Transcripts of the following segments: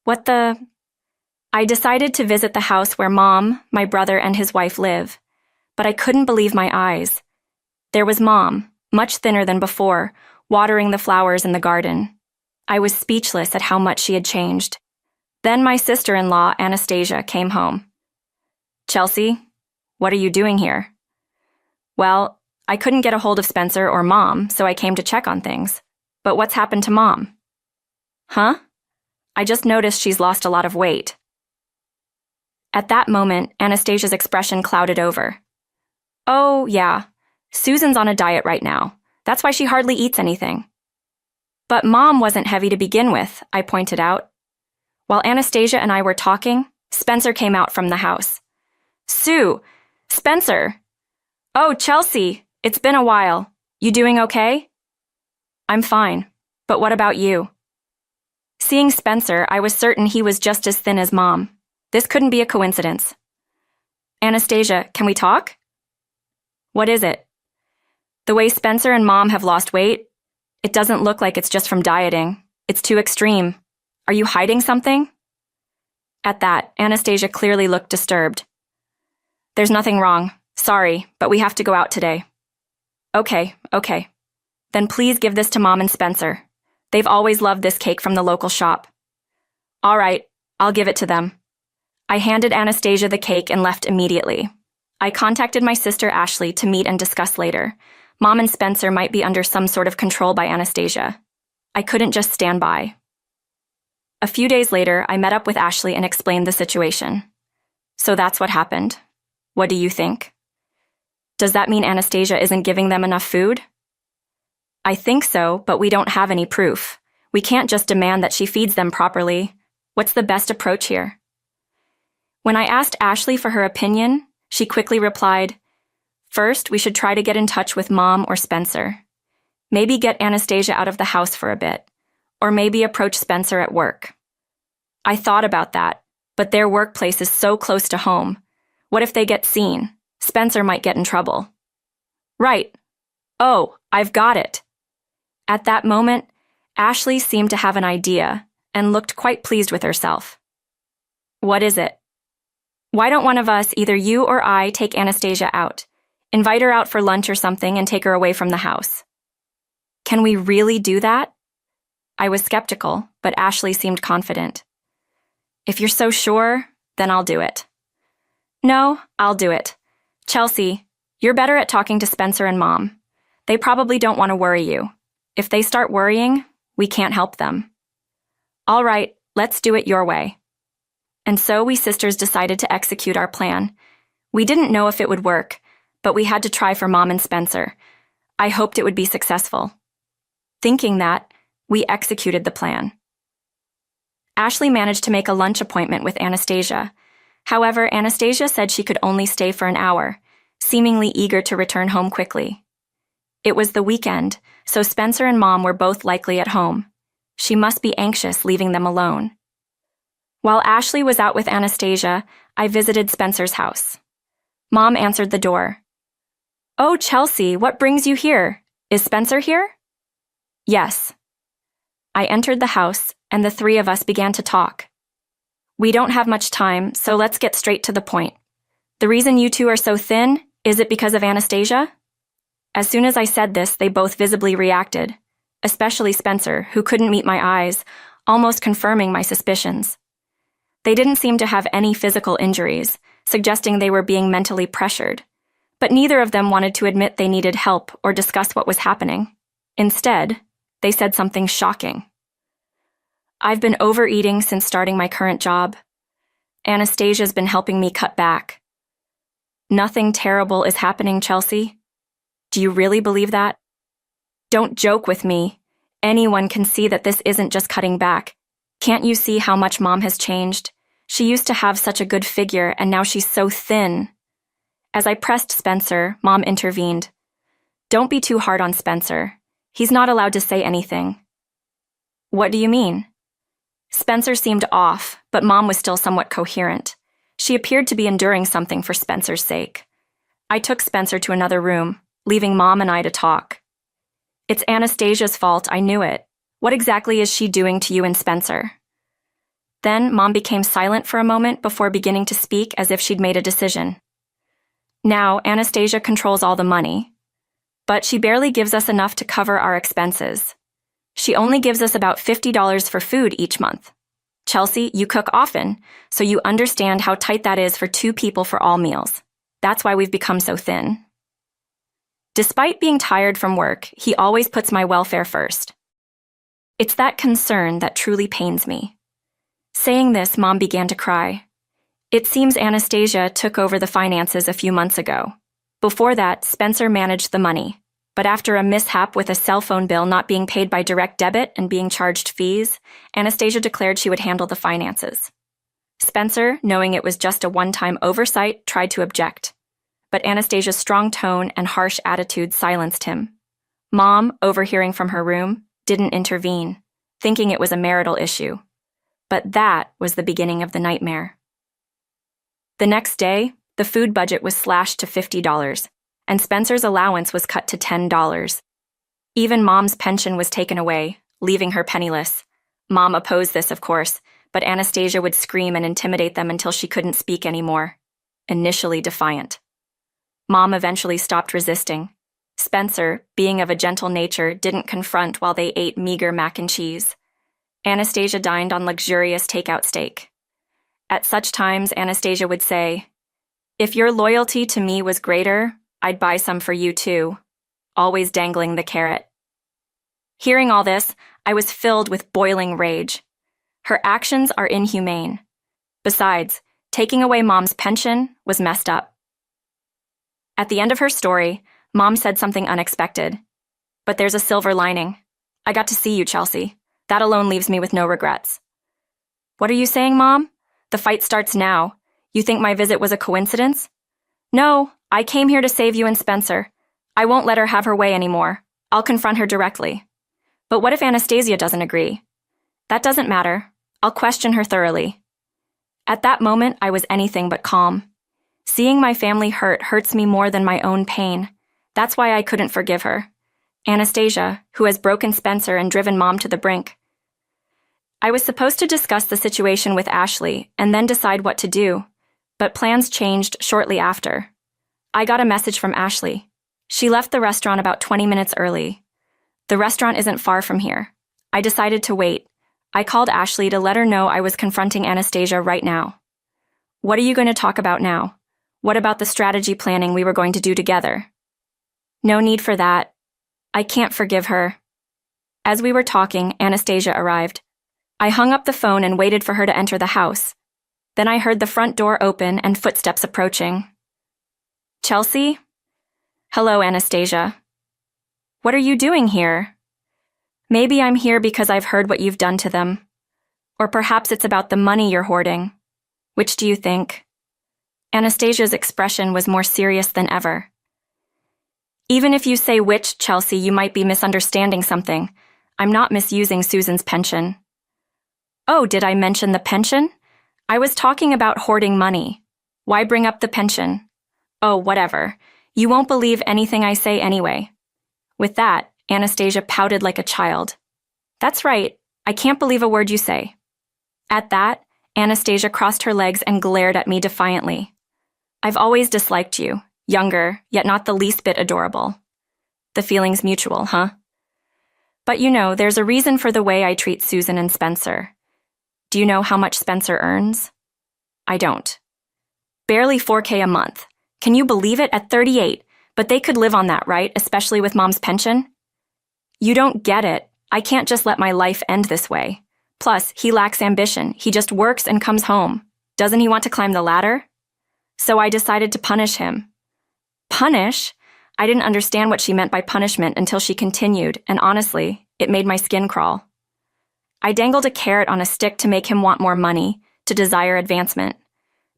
What the? I decided to visit the house where Mom, my brother, and his wife live, but I couldn't believe my eyes. There was Mom, much thinner than before, watering the flowers in the garden. I was speechless at how much she had changed. Then my sister-in-law, Anastasia, came home. "Chelsea, what are you doing here?" "Well, I couldn't get a hold of Spencer or Mom, so I came to check on things. But what's happened to Mom?" "Huh? I just noticed she's lost a lot of weight." At that moment, Anastasia's expression clouded over. "Oh, yeah. Susan's on a diet right now. That's why she hardly eats anything." "But Mom wasn't heavy to begin with," I pointed out. While Anastasia and I were talking, Spencer came out from the house. "Sue! Spencer! Oh, Chelsea! It's been a while. You doing okay?" "I'm fine. But what about you?" Seeing Spencer, I was certain he was just as thin as Mom. This couldn't be a coincidence. "Anastasia, can we talk?" "What is it?" "The way Spencer and Mom have lost weight, it doesn't look like it's just from dieting. It's too extreme. Are you hiding something?" At that, Anastasia clearly looked disturbed. "There's nothing wrong. Sorry, but we have to go out today." Okay. Then please give this to Mom and Spencer. They've always loved this cake from the local shop." "All right, I'll give it to them." I handed Anastasia the cake and left immediately. I contacted my sister Ashley to meet and discuss later. Mom and Spencer might be under some sort of control by Anastasia. I couldn't just stand by. A few days later, I met up with Ashley and explained the situation. "So that's what happened. What do you think? Does that mean Anastasia isn't giving them enough food?" "I think so, but we don't have any proof. We can't just demand that she feeds them properly. What's the best approach here?" When I asked Ashley for her opinion, she quickly replied, "First, we should try to get in touch with Mom or Spencer. Maybe get Anastasia out of the house for a bit, or maybe approach Spencer at work." I thought about that, but their workplace is so close to home. What if they get seen? Spencer might get in trouble. "Right. Oh, I've got it." At that moment, Ashley seemed to have an idea and looked quite pleased with herself. "What is it?" "Why don't one of us, either you or I, take Anastasia out? Invite her out for lunch or something and take her away from the house." "Can we really do that?" I was skeptical, but Ashley seemed confident. "If you're so sure, then I'll do it." "No, I'll do it. Chelsea, you're better at talking to Spencer and Mom. They probably don't want to worry you. If they start worrying, we can't help them." "All right, let's do it your way." And so we sisters decided to execute our plan. We didn't know if it would work, but we had to try for Mom and Spencer. I hoped it would be successful. Thinking that, we executed the plan. Ashley managed to make a lunch appointment with Anastasia. However, Anastasia said she could only stay for an hour, seemingly eager to return home quickly. It was the weekend, so Spencer and Mom were both likely at home. She must be anxious leaving them alone. While Ashley was out with Anastasia, I visited Spencer's house. Mom answered the door. "Oh, Chelsea, what brings you here? Is Spencer here?" "Yes." I entered the house, and the three of us began to talk. "We don't have much time, so let's get straight to the point. The reason you two are so thin, is it because of Anastasia?" As soon as I said this, they both visibly reacted, especially Spencer, who couldn't meet my eyes, almost confirming my suspicions. They didn't seem to have any physical injuries, suggesting they were being mentally pressured, but neither of them wanted to admit they needed help or discuss what was happening. Instead, they said something shocking. "I've been overeating since starting my current job. Anastasia's been helping me cut back." "Nothing terrible is happening, Chelsea. Do you really believe that?" "Don't joke with me. Anyone can see that this isn't just cutting back. Can't you see how much Mom has changed? She used to have such a good figure, and now she's so thin." As I pressed Spencer, Mom intervened. "Don't be too hard on Spencer. He's not allowed to say anything." "What do you mean?" Spencer seemed off, but Mom was still somewhat coherent. She appeared to be enduring something for Spencer's sake. I took Spencer to another room, leaving Mom and I to talk. "It's Anastasia's fault, I knew it. What exactly is she doing to you and Spencer?" Then Mom became silent for a moment before beginning to speak as if she'd made a decision. Now, Anastasia controls all the money, but she barely gives us enough to cover our expenses. She only gives us about $50 for food each month. Chelsea, you cook often, so you understand how tight that is for 2 people for all meals. That's why we've become so thin. Despite being tired from work, he always puts my welfare first. It's that concern that truly pains me. Saying this, Mom began to cry. It seems Anastasia took over the finances a few months ago. Before that, Spencer managed the money. But after a mishap with a cell phone bill not being paid by direct debit and being charged fees, Anastasia declared she would handle the finances. Spencer, knowing it was just a one-time oversight, tried to object. But Anastasia's strong tone and harsh attitude silenced him. Mom, overhearing from her room, didn't intervene, thinking it was a marital issue. But that was the beginning of the nightmare. The next day, the food budget was slashed to $50, and Spencer's allowance was cut to $10. Even Mom's pension was taken away, leaving her penniless. Mom opposed this, of course, but Anastasia would scream and intimidate them until she couldn't speak anymore, initially defiant. Mom eventually stopped resisting. Spencer, being of a gentle nature, didn't confront while they ate meager mac and cheese. Anastasia dined on luxurious takeout steak. At such times, Anastasia would say, "If your loyalty to me was greater, I'd buy some for you too," always dangling the carrot. Hearing all this, I was filled with boiling rage. Her actions are inhumane. Besides, taking away Mom's pension was messed up. At the end of her story, Mom said something unexpected. "But there's a silver lining. I got to see you, Chelsea. That alone leaves me with no regrets." "What are you saying, Mom? The fight starts now. You think my visit was a coincidence?" "No, I came here to save you and Spencer. I won't let her have her way anymore. I'll confront her directly." "But what if Anastasia doesn't agree?" "That doesn't matter. I'll question her thoroughly." At that moment, I was anything but calm. Seeing my family hurts me more than my own pain. That's why I couldn't forgive her. Anastasia, who has broken Spencer and driven Mom to the brink. I was supposed to discuss the situation with Ashley and then decide what to do, but plans changed shortly after. I got a message from Ashley. She left the restaurant about 20 minutes early. The restaurant isn't far from here. I decided to wait. I called Ashley to let her know I was confronting Anastasia right now. "What are you going to talk about now? What about the strategy planning we were going to do together?" "No need for that. I can't forgive her." As we were talking, Anastasia arrived. I hung up the phone and waited for her to enter the house. Then I heard the front door open and footsteps approaching. "Chelsea?" "Hello, Anastasia." "What are you doing here?" "Maybe I'm here because I've heard what you've done to them. Or perhaps it's about the money you're hoarding. Which do you think?" Anastasia's expression was more serious than ever. "Even if you say which, Chelsea, you might be misunderstanding something. I'm not misusing Susan's pension." "Oh, did I mention the pension? I was talking about hoarding money. Why bring up the pension?" "Oh, whatever. You won't believe anything I say anyway." With that, Anastasia pouted like a child. "That's right. I can't believe a word you say." At that, Anastasia crossed her legs and glared at me defiantly. "I've always disliked you. Younger, yet not the least bit adorable. The feeling's mutual, huh? But you know, there's a reason for the way I treat Susan and Spencer. Do you know how much Spencer earns?" "I don't." "Barely $4K a month. Can you believe it? At 38. But they could live on that, right? Especially with Mom's pension?" "You don't get it. I can't just let my life end this way. Plus, he lacks ambition. He just works and comes home. Doesn't he want to climb the ladder?" So I decided to punish him. Punish? I didn't understand what she meant by punishment until she continued, and honestly, it made my skin crawl. I dangled a carrot on a stick to make him want more money, to desire advancement.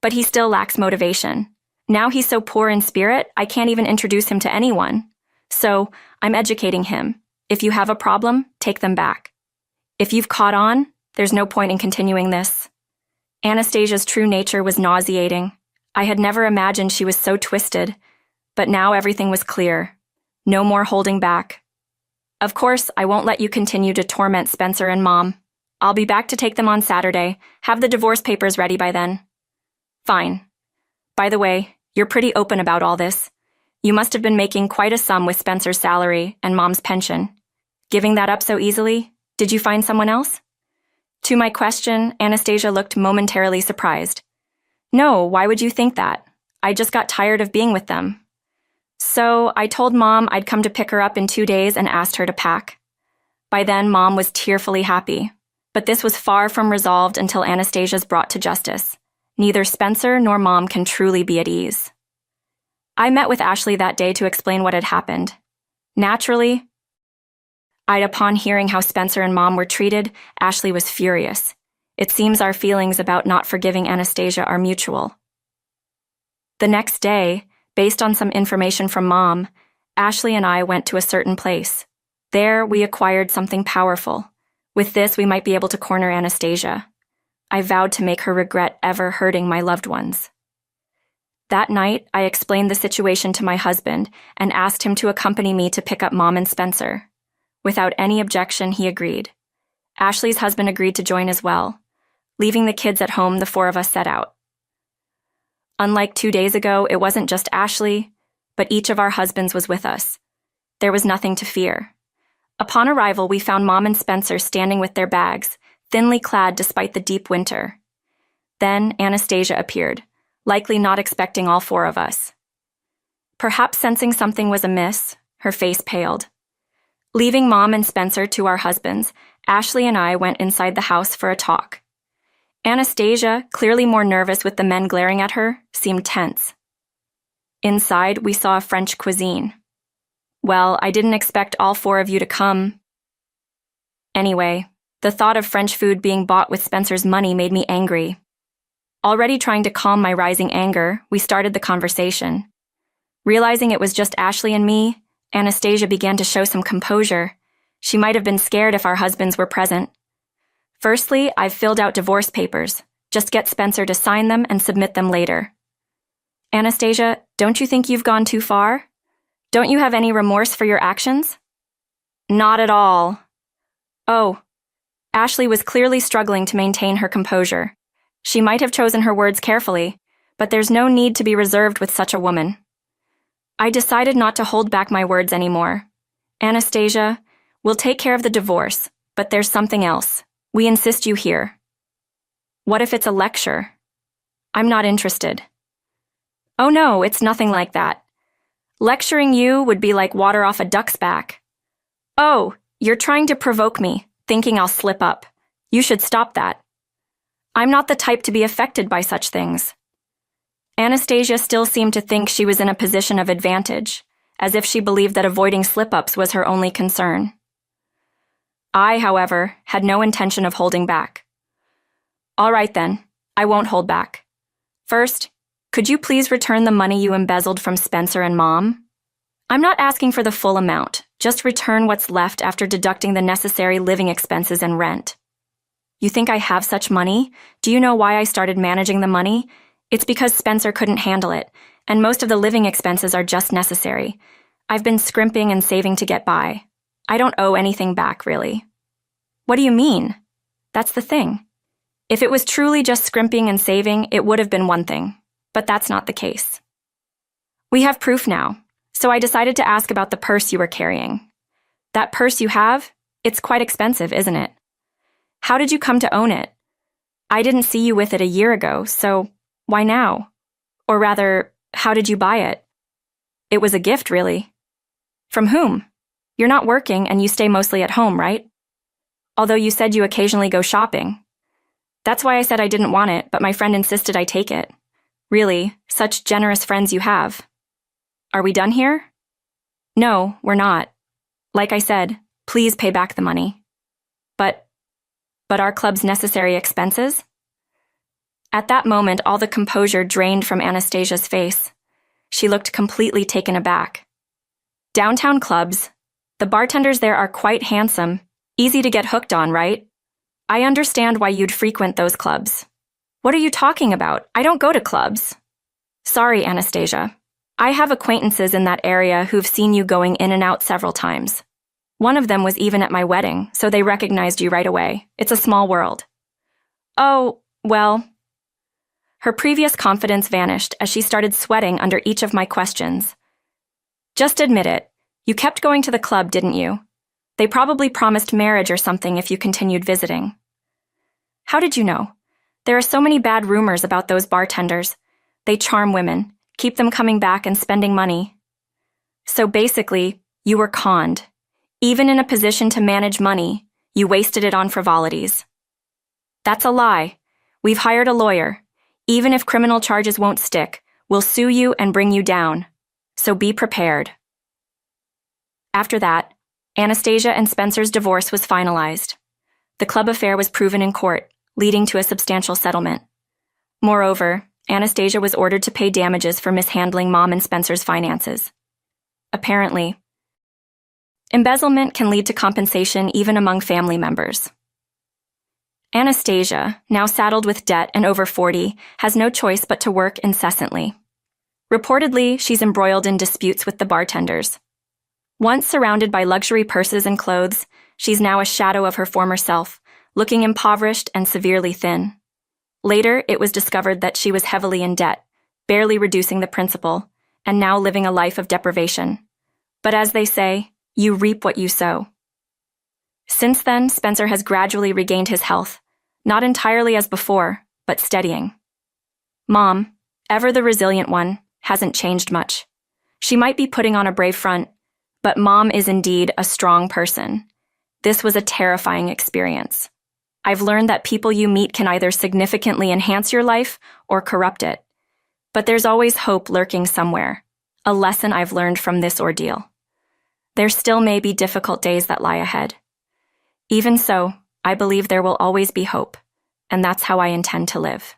But he still lacks motivation. Now he's so poor in spirit, I can't even introduce him to anyone. So, I'm educating him. If you have a problem, take them back. If you've caught on, there's no point in continuing this. Anastasia's true nature was nauseating. I had never imagined she was so twisted, but now everything was clear. No more holding back. Of course, I won't let you continue to torment Spencer and Mom. I'll be back to take them on Saturday. Have the divorce papers ready by then. Fine. By the way, you're pretty open about all this. You must have been making quite a sum with Spencer's salary and Mom's pension. Giving that up so easily? Did you find someone else? To my question, Anastasia looked momentarily surprised. No, why would you think that? I just got tired of being with them. So I told Mom I'd come to pick her up in 2 days and asked her to pack. By then, Mom was tearfully happy. But this was far from resolved until Anastasia's brought to justice. Neither Spencer nor Mom can truly be at ease. I met with Ashley that day to explain what had happened. Naturally, upon hearing how Spencer and Mom were treated, Ashley was furious. It seems our feelings about not forgiving Anastasia are mutual. The next day, based on some information from Mom, Ashley and I went to a certain place. There, we acquired something powerful. With this, we might be able to corner Anastasia. I vowed to make her regret ever hurting my loved ones. That night, I explained the situation to my husband and asked him to accompany me to pick up Mom and Spencer. Without any objection, he agreed. Ashley's husband agreed to join as well. Leaving the kids at home, the 4 of us set out. Unlike 2 days ago, it wasn't just Ashley, but each of our husbands was with us. There was nothing to fear. Upon arrival, we found Mom and Spencer standing with their bags, thinly clad despite the deep winter. Then Anastasia appeared, likely not expecting all 4 of us. Perhaps sensing something was amiss, her face paled. Leaving Mom and Spencer to our husbands, Ashley and I went inside the house for a talk. Anastasia, clearly more nervous with the men glaring at her, seemed tense. Inside, we saw a French cuisine. Well, I didn't expect all 4 of you to come. Anyway, the thought of French food being bought with Spencer's money made me angry. Already trying to calm my rising anger, we started the conversation. Realizing it was just Ashley and me, Anastasia began to show some composure. She might have been scared if our husbands were present. Firstly, I've filled out divorce papers. Just get Spencer to sign them and submit them later. Anastasia, don't you think you've gone too far? Don't you have any remorse for your actions? Not at all. Oh, Ashley was clearly struggling to maintain her composure. She might have chosen her words carefully, but there's no need to be reserved with such a woman. I decided not to hold back my words anymore. Anastasia, we'll take care of the divorce, but there's something else. We insist you hear. What if it's a lecture? I'm not interested. Oh no, it's nothing like that. Lecturing you would be like water off a duck's back. Oh, you're trying to provoke me, thinking I'll slip up. You should stop that. I'm not the type to be affected by such things. Anastasia still seemed to think she was in a position of advantage, as if she believed that avoiding slip-ups was her only concern. I, however, had no intention of holding back. All right then, I won't hold back. First, could you please return the money you embezzled from Spencer and Mom? I'm not asking for the full amount, just return what's left after deducting the necessary living expenses and rent. You think I have such money? Do you know why I started managing the money? It's because Spencer couldn't handle it, and most of the living expenses are just necessary. I've been scrimping and saving to get by. I don't owe anything back, really. What do you mean? That's the thing. If it was truly just scrimping and saving, it would have been one thing. But that's not the case. We have proof now, so I decided to ask about the purse you were carrying. That purse you have? It's quite expensive, isn't it? How did you come to own it? I didn't see you with it a year ago, so why now? Or rather, how did you buy it? It was a gift, really. From whom? You're not working and you stay mostly at home, right? Although you said you occasionally go shopping. That's why I said I didn't want it, but my friend insisted I take it. Really, such generous friends you have. Are we done here? No, we're not. Like I said, please pay back the money. But our club's necessary expenses? At that moment, all the composure drained from Anastasia's face. She looked completely taken aback. Downtown clubs. The bartenders there are quite handsome, easy to get hooked on, right? I understand why you'd frequent those clubs. What are you talking about? I don't go to clubs. Sorry, Anastasia. I have acquaintances in that area who've seen you going in and out several times. One of them was even at my wedding, so they recognized you right away. It's a small world. Oh, well. Her previous confidence vanished as she started sweating under each of my questions. Just admit it. You kept going to the club, didn't you? They probably promised marriage or something if you continued visiting. How did you know? There are so many bad rumors about those bartenders. They charm women, keep them coming back and spending money. So basically, you were conned. Even in a position to manage money, you wasted it on frivolities. That's a lie. We've hired a lawyer. Even if criminal charges won't stick, we'll sue you and bring you down. So be prepared. After that, Anastasia and Spencer's divorce was finalized. The club affair was proven in court, leading to a substantial settlement. Moreover, Anastasia was ordered to pay damages for mishandling Mom and Spencer's finances. Apparently, embezzlement can lead to compensation even among family members. Anastasia, now saddled with debt and over 40, has no choice but to work incessantly. Reportedly, she's embroiled in disputes with the bartenders. Once surrounded by luxury purses and clothes, she's now a shadow of her former self, looking impoverished and severely thin. Later, it was discovered that she was heavily in debt, barely reducing the principal, and now living a life of deprivation. But as they say, you reap what you sow. Since then, Spencer has gradually regained his health, not entirely as before, but steadying. Mom, ever the resilient one, hasn't changed much. She might be putting on a brave front, but Mom is indeed a strong person. This was a terrifying experience. I've learned that people you meet can either significantly enhance your life or corrupt it. But there's always hope lurking somewhere, a lesson I've learned from this ordeal. There still may be difficult days that lie ahead. Even so, I believe there will always be hope, and that's how I intend to live.